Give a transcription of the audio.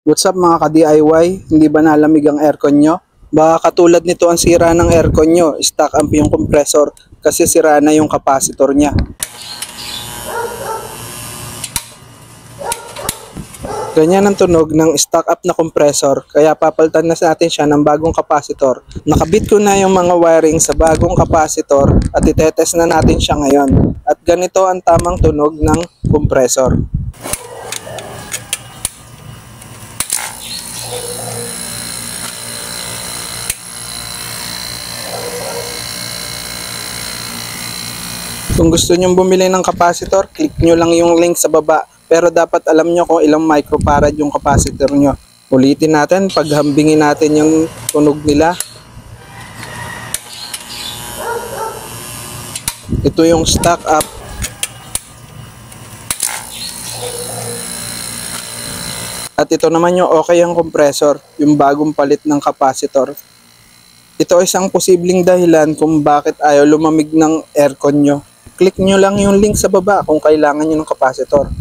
What's up mga ka-DIY? Hindi ba nalamig ang aircon nyo? Baka katulad nito ang sira ng aircon nyo, stock amp yung compressor kasi sira na yung capacitor niya. Ganyan ang tunog ng stock up na compressor kaya papalitan na natin siya ng bagong capacitor. Nakabit ko na yung mga wiring sa bagong capacitor at itetest na natin siya ngayon. At ganito ang tamang tunog ng compressor. Kung gusto nyong bumili ng capacitor, click nyo lang yung link sa baba. Pero dapat alam nyo kung ilang microfarad yung capacitor nyo. Ulitin natin, paghambingin natin yung tunog nila. Ito yung stock up. At ito naman yung okay ang compressor, yung bagong palit ng capacitor. Ito isang posibleng dahilan kung bakit ayaw lumamig ng aircon nyo. Click nyo lang yung link sa baba kung kailangan nyo ng capacitor.